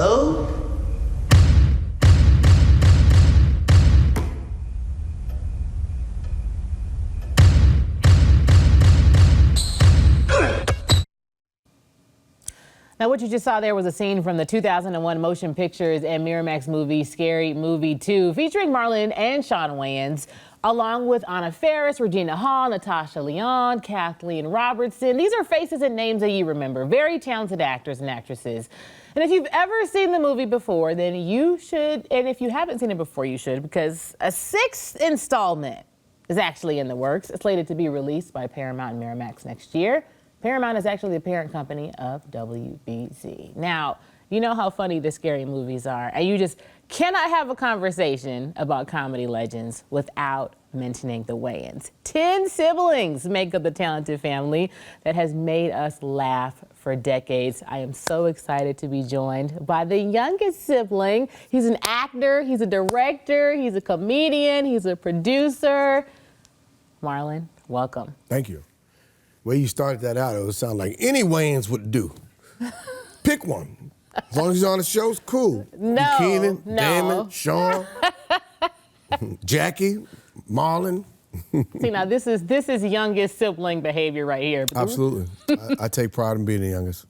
Hello? Now, what you just saw there was a scene from the 2001 Motion Pictures and Miramax movie Scary Movie 2, featuring Marlon and Sean Wayans, along with Anna Faris, Regina Hall, Natasha Lyonne, Kathleen Robertson. These are faces and names that you remember. Very talented actors and actresses. And if you've ever seen the movie before, then you should, and if you haven't seen it before, you should, because a 6th installment is actually in the works. It's slated to be released by Paramount and Miramax next year. Paramount is actually the parent company of WBZ. Now, you know how funny the scary movies are, and you just cannot have a conversation about comedy legends without mentioning the Wayans. 10 siblings make up the talented family that has made us laugh for decades. I am so excited to be joined by the youngest sibling. He's an actor, he's a director, he's a comedian, he's a producer. Marlon, welcome. Thank you. The way you started that out, it would sound like any Wayans would do. Pick one. As long as he's on the show, it's cool. No, Keenan, no. Damon, Sean, Jackie, Marlon. See, now this is youngest sibling behavior right here. Absolutely. I take pride in being the youngest.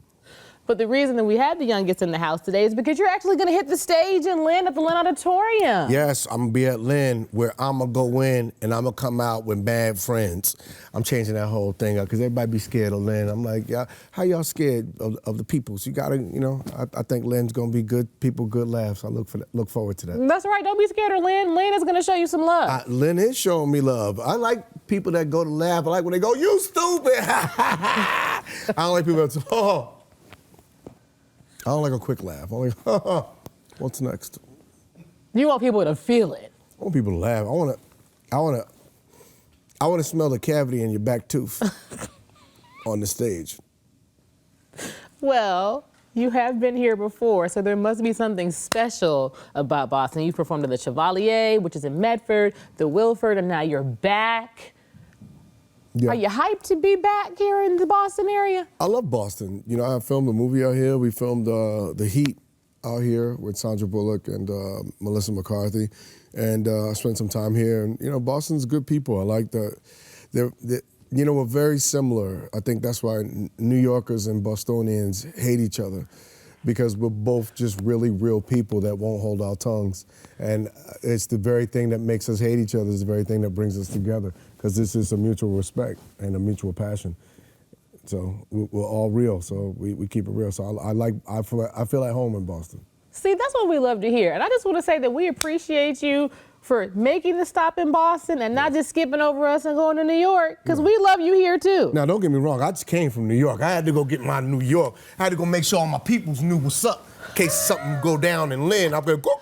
But the reason that we had the youngest in the house today is because you're actually going to hit the stage in Lynn at the Lynn Auditorium. Yes, I'm going to be at Lynn where I'm going to go in and I'm going to come out with bad friends. I'm changing that whole thing up because everybody be scared of Lynn. I'm like, yeah, how y'all scared of the people? So you got to, you know, I think Lynn's going to be good people, good laughs. I look forward to that. That's right. Don't be scared of Lynn. Lynn is going to show you some love. Lynn is showing me love. I like people that go to laugh. I like when they go, you stupid. I don't like people that say, oh. I don't like a quick laugh. I'm like, what's next? You want people to feel it. I want people to laugh. I want to smell the cavity in your back tooth on the stage. Well, you have been here before, so there must be something special about Boston. You've performed at the Chevalier, which is in Medford, the Wilford, and now you're back. Yeah. Are you hyped to be back here in the Boston area? I love Boston. You know, I filmed a movie out here. We filmed The Heat out here with Sandra Bullock and Melissa McCarthy. And I spent some time here. And, you know, Boston's good people. I like they're you know, we're very similar. I think that's why New Yorkers and Bostonians hate each other, because we're both just really real people that won't hold our tongues. And it's the very thing that makes us hate each other, is the very thing that brings us together, because this is a mutual respect and a mutual passion. So we're all real, so we keep it real. So I feel at home in Boston. See, that's what we love to hear. And I just want to say that we appreciate you for making the stop in Boston and not just skipping over us and going to New York, because we love you here too. Now, don't get me wrong, I just came from New York. I had to go get my New York. I had to go make sure all my peoples knew what's up. In case something go down in Lynn, I'll be like, go.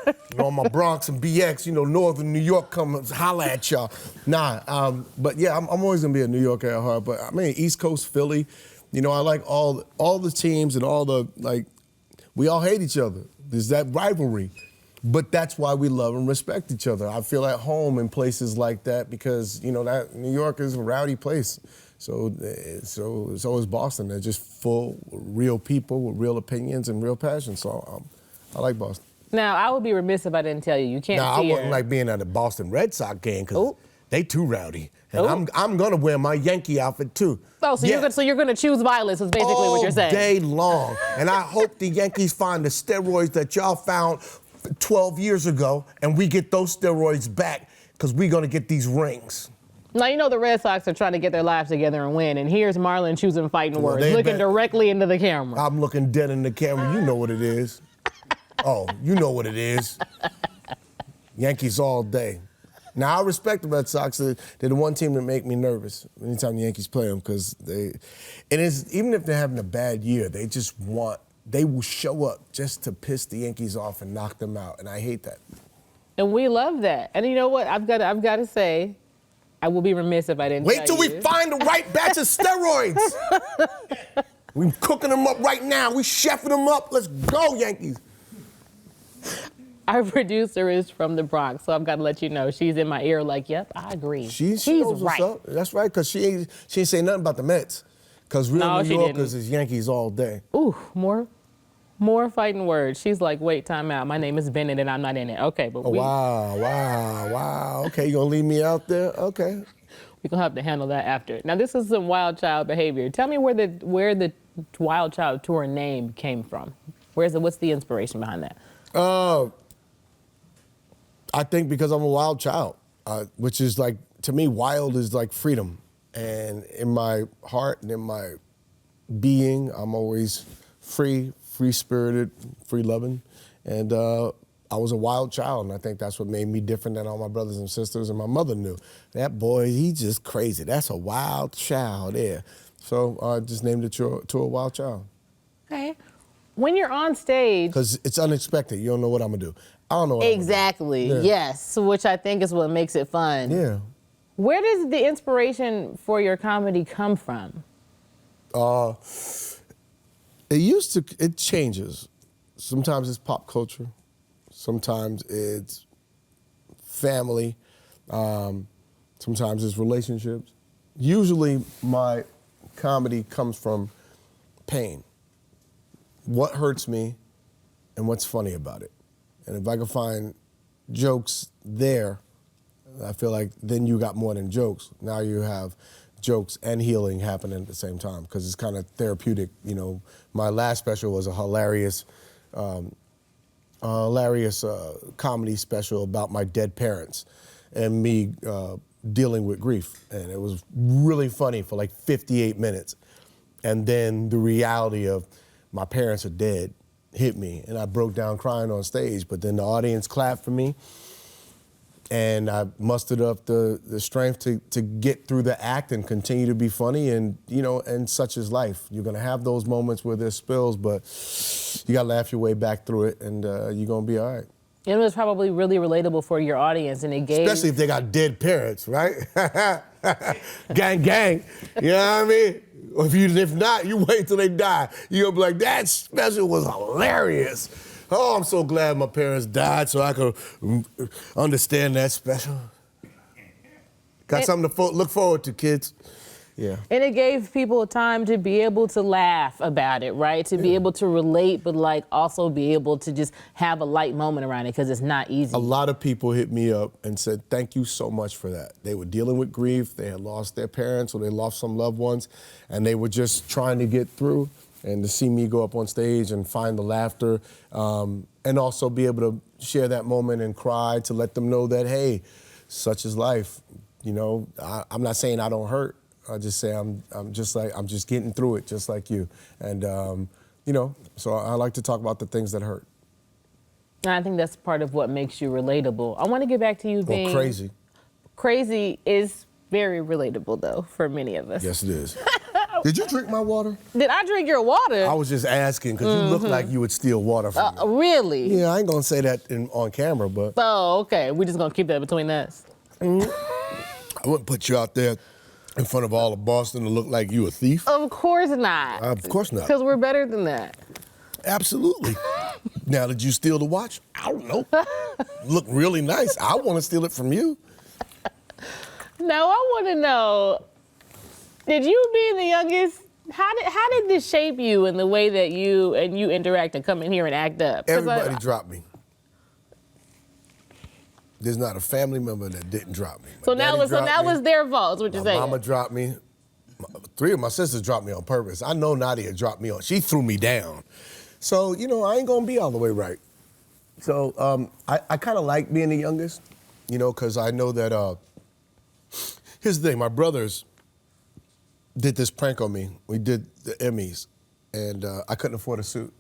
You know, my Bronx and BX, you know, northern New York come holla at y'all. But yeah, I'm always gonna be a New Yorker at heart. But I mean, East Coast, Philly, you know, I like all the teams and all the, like, we all hate each other. There's that rivalry. But that's why we love and respect each other. I feel at home in places like that because, you know, that New York is a rowdy place. So is Boston. They're just full, real people with real opinions and real passion. So I like Boston. Now, I would be remiss if I didn't tell you, you can't see I wouldn't like being at a Boston Red Sox game because they too rowdy. And Ooh. I'm gonna wear my Yankee outfit too. Oh, so you're gonna choose violence is basically what you're saying. All day long. And I hope the Yankees find the steroids that y'all found 12 years ago, and we get those steroids back, because we're going to get these rings. Now, you know the Red Sox are trying to get their lives together and win, and here's Marlon choosing fighting words, looking directly into the camera. I'm looking dead in the camera. You know what it is. Oh, you know what it is. Yankees all day. Now, I respect the Red Sox. They're the one team that make me nervous anytime the Yankees play them, because even if they're having a bad year, they will show up just to piss the Yankees off and knock them out, and I hate that. And we love that. And you know what? I've got to say, I will be remiss if I didn't Wait till we find the right batch of steroids. We're cooking them up right now. We chefing them up. Let's go, Yankees. Our producer is from the Bronx, so I've got to let you know. She's in my ear like, yep, I agree. She knows what's up. That's right, because she ain't say nothing about the Mets. Because real New Yorkers is Yankees all day. Ooh, more More fighting words. She's like, wait, time out. My name is Bennett and I'm not in it. Okay, but Wow. Okay, you gonna leave me out there? Okay. we're gonna have to handle that after. Now this is some wild child behavior. Tell me where the Wild Child tour name came from. What's the inspiration behind that? I think because I'm a wild child, which is like, to me, wild is like freedom. And in my heart and in my being, I'm always free-spirited, free-loving. And I was a wild child, and I think that's what made me different than all my brothers and sisters. And my mother knew, that boy, he's just crazy. That's a wild child there. So I just named it to a wild child. Okay. When you're on stage. Because it's unexpected. You don't know what I'm going to do. I don't know what Exactly, I'm gonna do. Yeah. yes, which I think is what makes it fun. Yeah. Where does the inspiration for your comedy come from? It changes. Sometimes it's pop culture. Sometimes it's family. Sometimes it's relationships. Usually my comedy comes from pain. What hurts me and what's funny about it. And if I can find jokes there, I feel like then you got more than jokes. Now you have jokes and healing happening at the same time because it's kind of therapeutic. You know, my last special was a hilarious comedy special about my dead parents and me dealing with grief. And it was really funny for like 58 minutes. And then the reality of my parents are dead hit me, and I broke down crying on stage, but then the audience clapped for me, and I mustered up the strength to get through the act and continue to be funny, and and such is life. You're gonna have those moments where there's spills, but you gotta laugh your way back through it, and you're gonna be all right. It was probably really relatable for your audience, and it gave... Especially if they got dead parents, right? Gang, you know what I mean? If not, you wait till they die. You're gonna be like, that special was hilarious. Oh, I'm so glad my parents died so I could understand that special. Got something to look forward to, kids. Yeah. And it gave people time to be able to laugh about it, right? To be able to relate, but like also be able to just have a light moment around it because it's not easy. A lot of people hit me up and said, thank you so much for that. They were dealing with grief, they had lost their parents or they lost some loved ones, and they were just trying to get through. And to see me go up on stage and find the laughter and also be able to share that moment and cry to let them know that, hey, such is life. You know, I'm not saying I don't hurt. I just say I'm just getting through it, just like you. And so I like to talk about the things that hurt. And I think that's part of what makes you relatable. I want to get back to you being crazy. Crazy is very relatable, though, for many of us. Yes, it is. Did you drink my water? Did I drink your water? I was just asking because you look like you would steal water from me. Really? Yeah, I ain't gonna say that on camera, but. Oh, okay. We're just gonna keep that between us. I wouldn't put you out there in front of all of Boston to look like you a thief. Of course not. Of course not. Because we're better than that. Absolutely. Now, did you steal the watch? I don't know. Look really nice. I want to steal it from you. No, I want to know, did you being the youngest, how did this shape you in the way that you interact and come in here and act up? Everybody dropped me. There's not a family member that didn't drop me. So that was their fault, is what you're saying. My mama dropped me. 3 of my sisters dropped me on purpose. I know Nadia dropped me on. She threw me down. So, I ain't gonna be all the way right. So I kind of like being the youngest, because I know that, here's the thing, my brothers did this prank on me. We did the Emmys, and I couldn't afford a suit.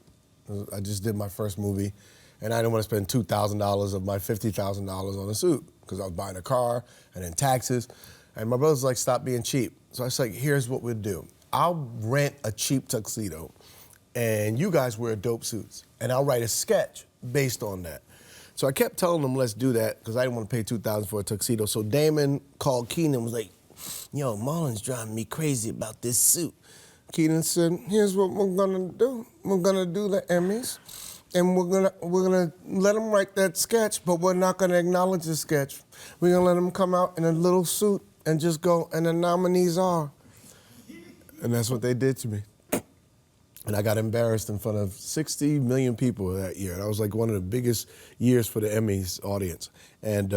I just did my first movie. And I didn't want to spend $2,000 of my $50,000 on a suit because I was buying a car and then taxes. And my brother's like, stop being cheap. So I was like, here's what we'll do. I'll rent a cheap tuxedo and you guys wear dope suits. And I'll write a sketch based on that. So I kept telling them, let's do that because I didn't want to pay $2,000 for a tuxedo. So Damon called Keenan and was like, yo, Marlon's driving me crazy about this suit. Keenan said, here's what we're gonna do. We're gonna do the Emmys. And we're gonna let them write that sketch, but we're not gonna acknowledge the sketch. We're gonna let them come out in a little suit and just go, and the nominees are. And that's what they did to me. And And I got embarrassed in front of 60 million people that year. That was like one of the biggest years for the Emmys audience. And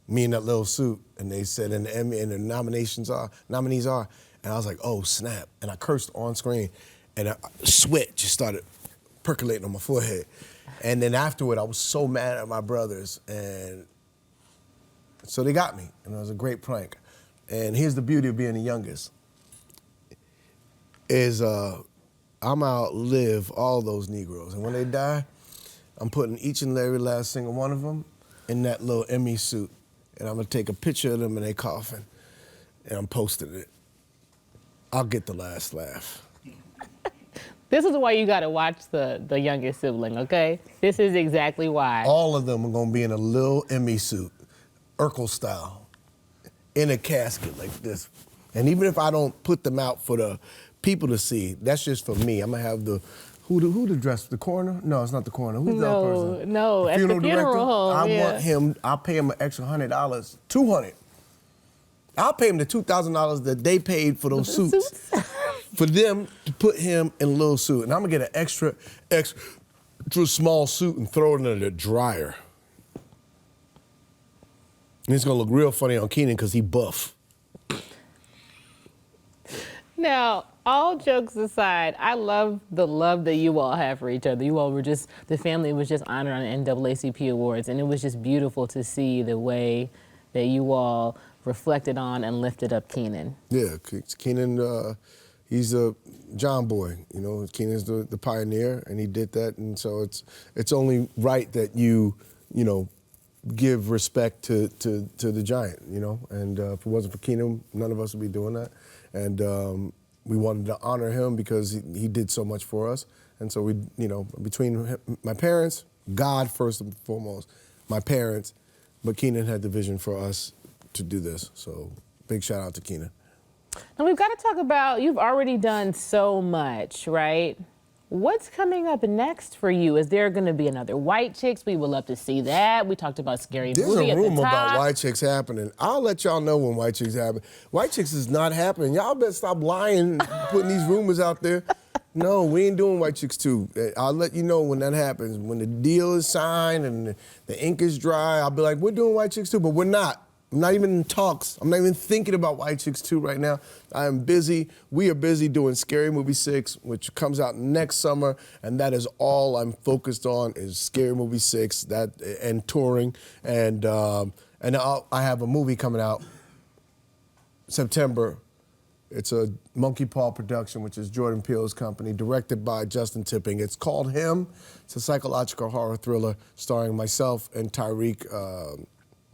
me in that little suit, and they said, and the Emmy and the nominees are, and I was like, oh snap! And I cursed on screen, and sweat just started percolating on my forehead. And then afterward, I was so mad at my brothers, and so they got me, and it was a great prank. And here's the beauty of being the youngest: is I'm outlive all those Negroes, and when they die, I'm putting each and every last single one of them in that little Emmy suit, and I'm gonna take a picture of them in their coffin, and I'm posting it. I'll get the last laugh. This is why you gotta watch the youngest sibling, okay? This is exactly why. All of them are gonna be in a little Emmy suit, Urkel style, in a casket like this. And even if I don't put them out for the people to see, that's just for me. I'm gonna have who the dress? The coroner? No, it's not the coroner. Who's the other person? No, at the funeral home. I want him. I'll pay him an extra $100, $200. I'll pay him the $2,000 that they paid for those suits. For them to put him in a little suit, and I'm gonna get an extra small suit and throw it in the dryer. And it's gonna look real funny on Keenan because he buff. Now, all jokes aside, I love the love that you all have for each other. You all were the family was just honored on the NAACP Awards, and it was just beautiful to see the way that you all reflected on and lifted up Keenan. Yeah, Keenan, he's a John boy, you know. Keenan's the pioneer, and he did that, and so it's only right that you give respect to the giant, you know. And if it wasn't for Keenan, none of us would be doing that. And we wanted to honor him because he did so much for us. And so we, between my parents, God first and foremost, my parents, but Keenan had the vision for us to do this. So big shout out to Keenan. Now we've got to talk about, you've already done so much, right? What's coming up next for you? Is there going to be another White Chicks? We would love to see that. We talked about Scary Movie at the top. There's a rumor about White Chicks happening. I'll let y'all know when White Chicks happen. White Chicks is not happening. Y'all better stop lying, putting these rumors out there. No, we ain't doing White Chicks 2. I'll let you know when that happens. When the deal is signed and the ink is dry, I'll be like, we're doing White Chicks 2, but we're not. I'm not even in talks. I'm not even thinking about White Chicks 2 right now. I am busy. We are busy doing Scary Movie 6, which comes out next summer, and that is all I'm focused on is Scary Movie 6 and touring. And I have a movie coming out September. It's a Monkey Paw production, which is Jordan Peele's company, directed by Justin Tipping. It's called Him. It's a psychological horror thriller starring myself and Tyreek.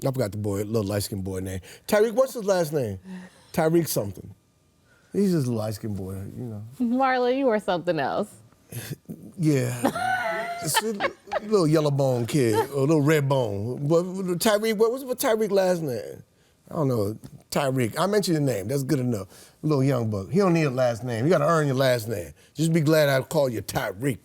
I forgot the boy, little light-skinned boy name. Tyreek, what's his last name? Tyreek something. He's just a light-skinned boy, you know. Marlon, you were something else. Yeah. It's a little yellow bone kid, or a little red bone. But Tyreek, what's Tyreek last name? I don't know. Tyreek. I mentioned your name. That's good enough. A little young buck. He don't need a last name. You got to earn your last name. Just be glad I call you Tyreek.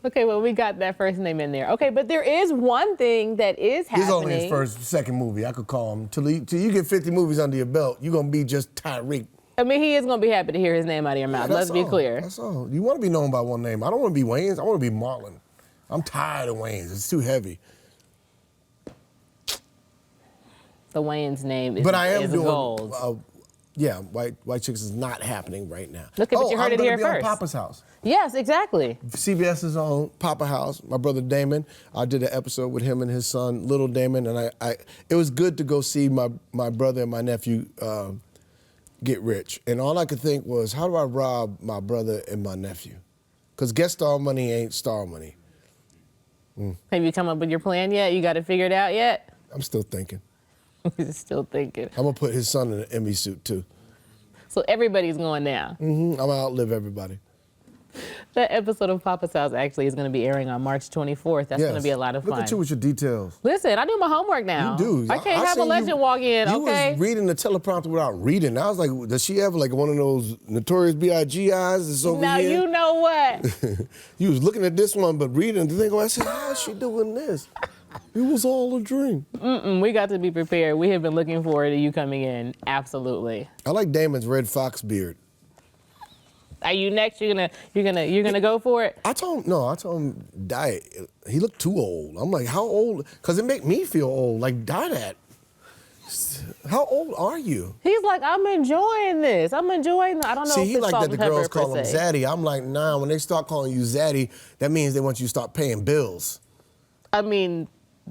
Okay, well, we got that first name in there. Okay, but there is one thing that is happening. This is only his second movie. I could call him. Till you get 50 movies under your belt, you're going to be just Tyreek. I mean, he is going to be happy to hear his name out of your mouth. Let's be clear. That's all. You want to be known by one name. I don't want to be Wayans. I want to be Marlon. I'm tired of Wayans. It's too heavy. The Wayans name is, but I am doing, gold. Yeah, White Chicks is not happening right now. Look at what you heard it here first. I'm going to be on Papa's House. Yes, exactly. CBS is on Papa House. My brother Damon, I did an episode with him and his son, little Damon, and it was good to go see my brother and my nephew get rich. And all I could think was, how do I rob my brother and my nephew? Because guest star money ain't star money. Have you come up with your plan yet? You got it figured out yet? I'm still thinking. Still thinking. I'm going to put his son in an Emmy suit, too. So everybody's going down. I'm going to outlive everybody. That episode of Papa's House actually is going to be airing on March 24th. That's going to be a lot of fun. Look at you with your details. Listen, I do my homework now. You do. I can't have a legend walk in, okay? You was reading the teleprompter without reading. I was like, does she have like one of those Notorious B.I.G. eyes that's over now, here? you know what? You was looking at this one, but reading the thing. I said, how is she doing this? It was all a dream. We got to be prepared. We have been looking forward to you coming in. Absolutely. I like Damon's red fox beard. Are you next? You're gonna go for it? I told him diet. He looked too old. I'm like, how old? Because it make me feel old. Like, die that. How old are you? He's like, I'm enjoying this. I'm enjoying. I don't know. See, if he it's like salt that the and pepper girls call him per se. Zaddy. I'm like, nah. When they start calling you Zaddy, that means they want you to start paying bills. I mean,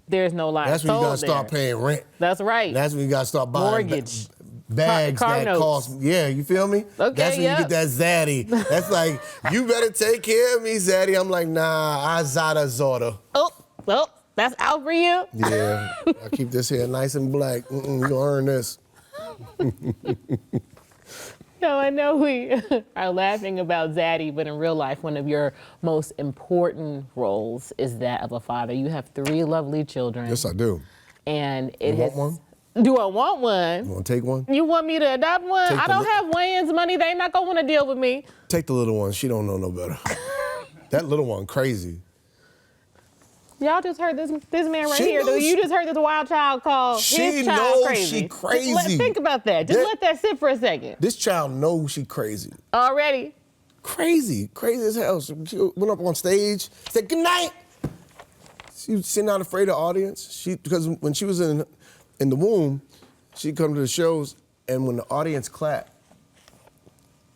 there's no line. That's when you gotta start paying rent. That's right. That's when you gotta start buying Mortgage. bags Car that notes. cost. Yeah, you feel me? Okay, That's when you get that Zaddy. That's like, you better take care of me, Zaddy. I'm like, nah, I Zada Zorda. Oh, that's out for you. Yeah, I keep this hair nice and black. You gonna earn this. No, I know we are laughing about Zaddy, but in real life, one of your most important roles is that of a father. You have 3 lovely children. Yes, I do. And it You has. want one? Do I want one? You wanna take one? You want me to adopt one? Take I the don't have Wayans money. They not gonna want to deal with me. Take the little one. She don't know no better. That little one crazy. Y'all just heard this man right She here. knows- You just heard this wild child call She his child knows crazy. she crazy. Think about that. Just let that sit for a second. This child knows she crazy. Already? Crazy as hell. She went up on stage, said good night. She's not afraid of the audience. Because when she was in the womb, she'd come to the shows, and when the audience clapped,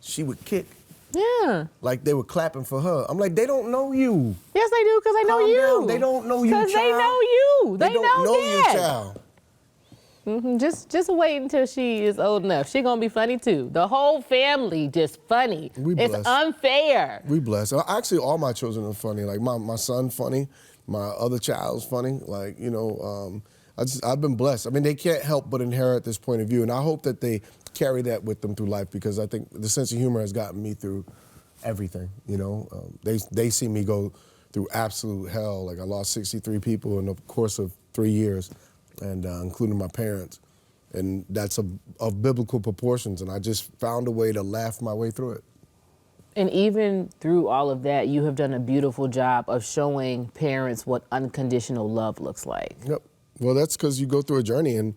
she would kick. Yeah. Like they were clapping for her. I'm like, they don't know you. Yes, they do, because they know Calm you. down. They don't know you, child. Because they know you. They don't know Dad. you, child. Just wait until she is old enough. She gonna be funny too. The whole family just funny. We It's blessed. unfair. We blessed. Actually, all my children are funny. Like my son funny. My other child's funny. Like, I've been blessed. I mean, they can't help but inherit this point of view, and I hope that they carry that with them through life, because I think the sense of humor has gotten me through everything. They see me go through absolute hell. Like I lost 63 people in the course of 3 years, and including my parents, and that's of biblical proportions. And I just found a way to laugh my way through it. And even through all of that, you have done a beautiful job of showing parents what unconditional love looks like. Yep. Well, that's because you go through a journey, and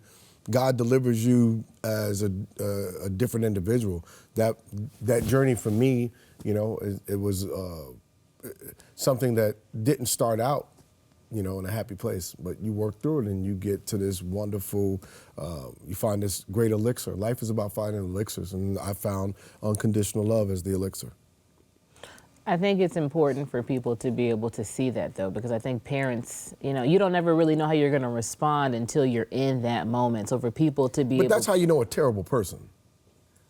God delivers you as a different individual. That journey for me, it was something that didn't start out, in a happy place, but you work through it and you get to this wonderful, you find this great elixir. Life is about finding elixirs, and I found unconditional love as the elixir. I think it's important for people to be able to see that, though, because I think parents, you don't ever really know how you're going to respond until you're in that moment. So for people to be able... But that's how you know a terrible person.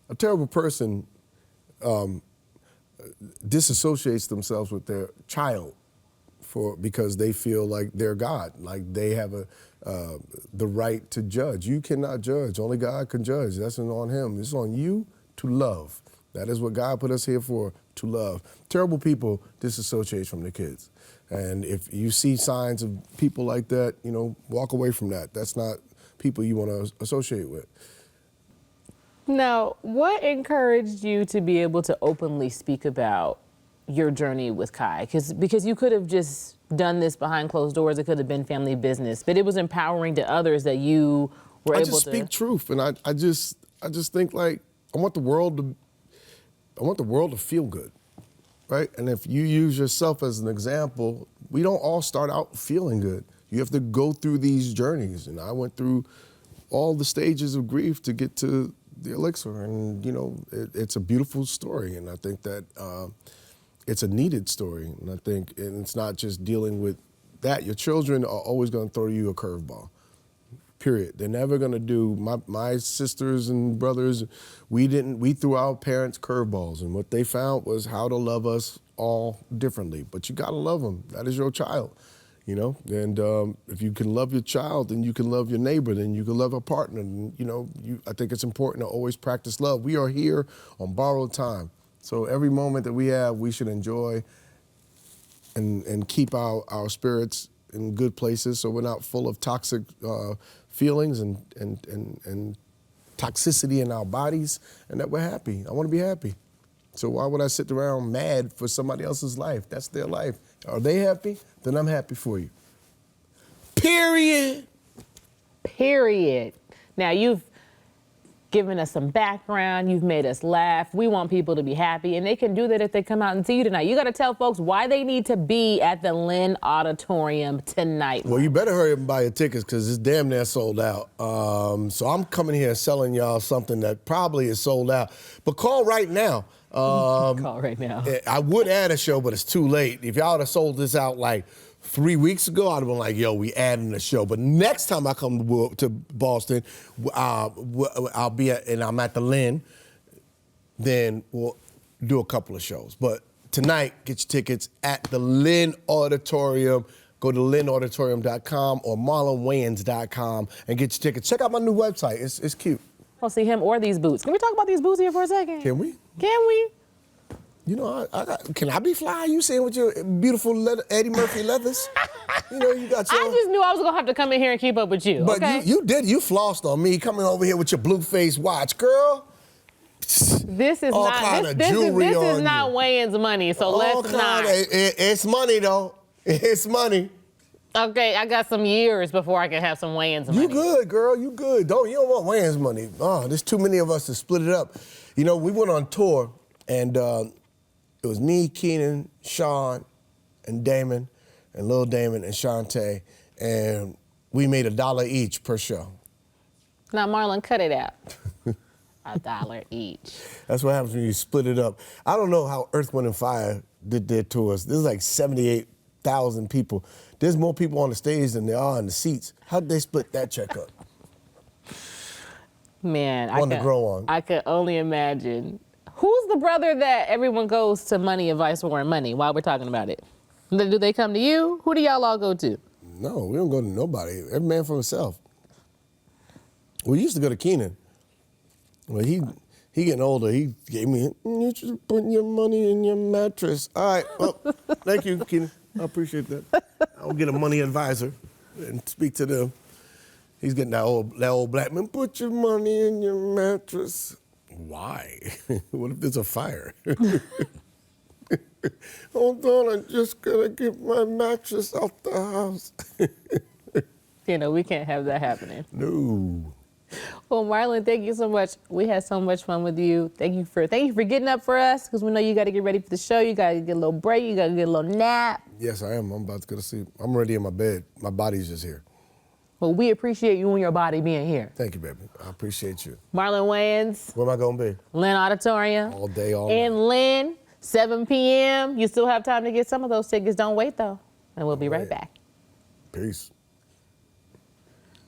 A terrible person disassociates themselves with their child because they feel like they're God, like they have the right to judge. You cannot judge. Only God can judge. That's on him. It's on you to love. That is what God put us here for, to love. Terrible people disassociate from their kids. And if you see signs of people like that, walk away from that. That's not people you want to associate with. Now, what encouraged you to be able to openly speak about your journey with Kai? Because you could have just done this behind closed doors. It could have been family business, but it was empowering to others that you were able to... I just speak truth, and I just think, like, I want the world to feel good, right? And if you use yourself as an example, we don't all start out feeling good. You have to go through these journeys, and I went through all the stages of grief to get to the elixir, and it's a beautiful story, and I think that it's a needed story, and I think it's not just dealing with that. Your children are always going to throw you a curveball. Period. They're never gonna do. My sisters and brothers, we threw our parents curveballs, and what they found was how to love us all differently. But you gotta love them. That is your child, And if you can love your child, then you can love your neighbor, then you can love a partner. And, I think it's important to always practice love. We are here on borrowed time, so every moment that we have, we should enjoy and keep our spirits in good places, so we're not full of toxic feelings and toxicity in our bodies, and that we're happy. I want to be happy. So why would I sit around mad for somebody else's life? That's their life. Are they happy? Then I'm happy for you. Period. Period. Now, giving us some background. You've made us laugh. We want people to be happy, and they can do that if they come out and see you tonight. You got to tell folks why they need to be at the Lynn Auditorium tonight. Well, you better hurry up and buy your tickets because it's damn near sold out. So I'm coming here selling y'all something that probably is sold out. But call right now. Call right now. I would add a show, but it's too late. If y'all would have sold this out like 3 weeks ago, I'd have been like, yo, we adding a show. But next time I come to Boston, I'll be and I'm at the Lynn, then we'll do a couple of shows. But tonight, get your tickets at the Lynn Auditorium. Go to lynnauditorium.com or marlonwayans.com and get your tickets. Check out my new website. It's cute. I'll see him or these boots. Can we talk about these boots here for a second? Can we? Can we? You know, can I be fly? You saying with your beautiful Eddie Murphy leathers? You know, you got your... I just knew I was going to have to come in here and keep up with you, But okay? you flossed on me coming over here with your blue face watch, girl. This is all not kind of this jewelry is on not you. Wayans money, so All let's not. It's money, though. It's money. Okay, I got some years before I can have some Wayans money. You good, girl. You good. You don't want Wayans money. Oh, there's too many of us to split it up. You know, we went on tour, and it was me, Keenan, Sean, and Damon, and Lil Damon, and Shantae, and we made $1 each per show. Now, Marlon, cut it out. $1 each. That's what happens when you split it up. I don't know how Earth, Wind, and Fire did their tours. There's like 78,000 people. There's more people on the stage than there are in the seats. How'd they split that check up? Man, I could only imagine. Who's the brother that everyone goes to Money Advice for and Money while we're talking about it? Do they come to you? Who do y'all all go to? No, we don't go to nobody. Every man for himself. We used to go to Keenan. Well, he getting older. He gave me, you should put your money in your mattress. All right, well, thank you, Keenan. I appreciate that. I'll get a money advisor and speak to them. He's getting that old black man, put your money in your mattress. Why? What if there's a fire? Hold on, I'm just gonna get my mattress out the house. You know, we can't have that happening. No. Well, Marlon, thank you so much. We had so much fun with you. Thank you for getting up for us, because we know you got to get ready for the show. You got to get a little break. You got to get a little nap. Yes, I am. I'm about to go to sleep. I'm ready in my bed. My body's just here. Well, we appreciate you and your body being here. Thank you, baby. I appreciate you. Marlon Wayans. Where am I going to be? Lynn Auditorium. All day, all night. In Lynn, 7 p.m. You still have time to get some of those tickets. Don't wait, though. And we'll be right back. Peace.